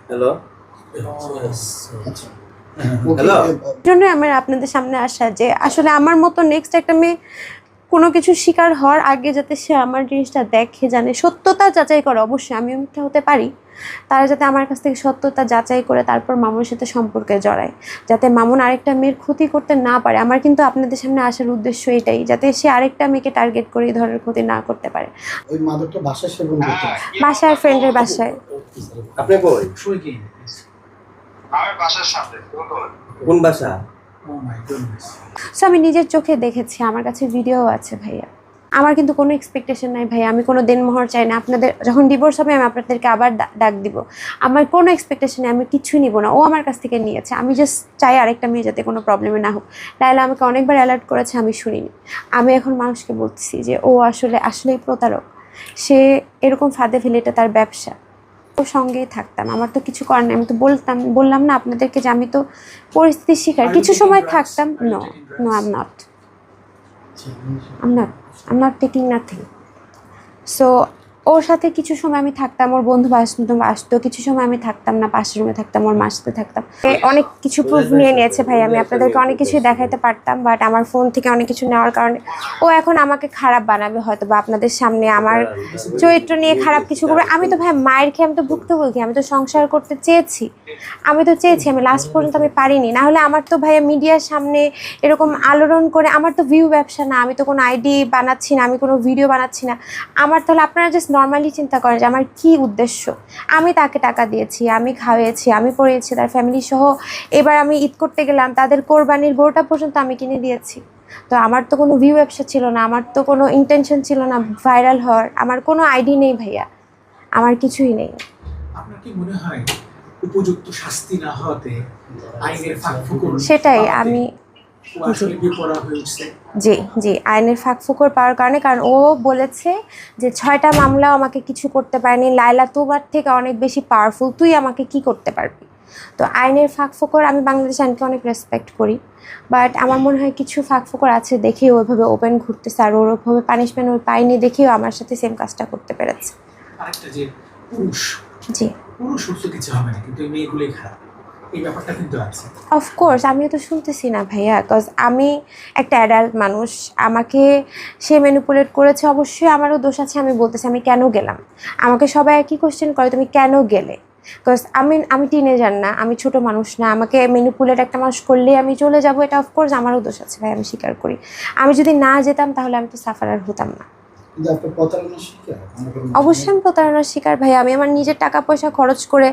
Hello hello জন্য আমার আপনাদের সামনে আসা যে আসলে আমার মতো নেক্সট একটা মেয়ে কোনো কিছু শিকার হওয়ার আগে যাতে সে আমার জিনিসটা দেখে জানে সত্যতা যাচাই করে। অবশ্যই আমিও মিথ্যা হতে পারি, তারা যাতে আমার কাছ থেকে সত্যতা যাচাই করে তারপর মামুনের সাথে সম্পর্কে জড়ায়, যাতে মামুন আরেকটা মেয়ের ক্ষতি করতে না পারে। আমার কিন্তু আপনাদের সামনে আসার উদ্দেশ্য এটাই, যাতে সে আরেকটা মেয়েকে টার্গেট করে এই ধরনের ক্ষতি না করতে পারে। ওই মাদকটা বাসায় সেবন করতে বাসায়, ফ্রেন্ডের বাসায়। আপনি কই? শুই কি আমার বাসার সামনে কোন বাসা? ও মাই গডনেস সো আমি নিজের চোখে দেখেছি, আমার কাছে ভিডিও আছে ভাইয়া। আমার কিন্তু কোনো এক্সপেকটেশন নাই ভাইয়া, আমি কোনো দেনমোহর চাই না। আপনাদের যখন ডিভোর্স হবে আমি আপনাদেরকে আবার ডাক দিব। আমার কোনো এক্সপেকটেশন নেই, আমি কিছুই নিব না। ও আমার কাছ থেকে নিয়েছে, আমি জাস্ট চাই আরেকটা মেয়ে যাতে কোনো প্রবলেমে না হোক। লায়লা আমাকে অনেকবার অ্যালার্ট করেছে, আমি শুনিনি। আমি এখন মানুষকে বলছি যে ও আসলেই প্রতারক, সে এরকম ফাঁদে ফেলে, এটা তার ব্যবসা। ওর সঙ্গেই থাকতাম, আমার তো কিছু করার নেই। আমি তো বললাম না আপনাদেরকে যে আমি তো পরিস্থিতির শিকার। কিছু সময় থাকতাম। No no, I'm not taking nothing. So ওর সাথে কিছু সময় আমি থাকতাম, ওর বন্ধু বান্ধব আসতো, কিছু সময় আমি থাকতাম না, পাশের রুমে থাকতাম, ওর মার সাথে থাকতাম। অনেক কিছু প্রুফ নিয়ে নিয়েছে ভাই, আমি আপনাদেরকে অনেক কিছুই দেখাইতে পারতাম, বাট আমার ফোন থেকে অনেক কিছু নেওয়ার কারণে ও এখন আমাকে খারাপ বানাবে হয়তো, বা আপনাদের সামনে আমার চরিত্র নিয়ে খারাপ কিছু করবে। আমি তো ভাই মায়ের খেয়ে আমি তো ভুক্তভোগী, আমি তো সংসার করতে চেয়েছি, আমি লাস্ট পর্যন্ত আমি পারিনি। না হলে আমার তো ভাইয়া মিডিয়ার সামনে এরকম আলোড়ন করে, আমার তো ভিউ ব্যবসা না, আমি তো কোনো আইডি বানাচ্ছি না, আমি কোনো ভিডিও বানাচ্ছি না আমার। তাহলে আপনারা জাস্ট নর্মালি চিন্তা করেন যে আমার কী উদ্দেশ্য। আমি তাকে টাকা দিয়েছি, আমি খাওয়াইছি, আমি পড়িয়েছি, তার ফ্যামিলি সহ। এবার আমি ঈদ করতে গেলাম, তাদের কোরবানির গরুটা পর্যন্ত আমি কিনে দিয়েছি। তো আমার তো কোনো ভিউ ব্যবসা ছিল না, আমার তো কোনো ইন্টেনশন ছিল না ভাইরাল হওয়ার, আমার কোনো আইডি নেই ভাইয়া, আমার কিছুই নেই। আপনার কি মনে হয় উপযুক্ত শাস্তি না হওয়াতে আইনের ফাঁকফোকর সেটাই আমি আসলে বিপরা হয়েছে? জি, আইনের ফাঁকফোকর পাওয়ার কারণে, কারণ ও বলেছে যে 6টা মামলাও আমাকে কিছু করতে পারেনি, লায়লা তোমার থেকে অনেক বেশি পাওয়ারফুল, তুই আমাকে কি করতে পারবি। তো আইনের ফাঁকফোকর, আমি বাংলাদেশ আইনকে অনেক রেসপেক্ট করি, বাট আমার মনে হয় কিছু ফাঁকফোকর আছে দেখেই ওইভাবে ওপেন ঘুরতেছে, আর ওরভাবে পানিশমেন্ট ওই পাইনি দেখেও আমার সাথে সেম কাজটা করতে পেরেছে। আরেকটা যে পুরুষ জি, পুরুষ তো কিছু হবে না, কিন্তু এই মেয়েগুলোই খারাপ, এই ব্যাপারটা কিন্তু আছে। অফকোর্স আমিও তো শুনতেছি না ভাইয়া, বিকজ আমি একটা অ্যাডাল্ট মানুষ, আমাকে সে ম্যানিপুলেট করেছে, অবশ্যই আমারও দোষ আছে। আমি বলতেছি আমি কেন গেলাম, আমাকে সবাই একই কোশ্চেন করে তুমি কেন গেলে, বিকজ আমি টিনেজার না, আমি ছোট মানুষ না, আমাকে ম্যানিপুলেট একটা মানুষ করলেই আমি চলে যাব, এটা অফকোর্স আমারও দোষ আছে ভাই, আমি স্বীকার করি। আমি যদি না যেতাম তাহলে আমি তো সাফারার হতাম না। কিন্তু আপনার প্রতারণার শিকার অবশ্যই আমি প্রতারণার শিকার ভাই, আমি আমার নিজের টাকা পয়সা খরচ করে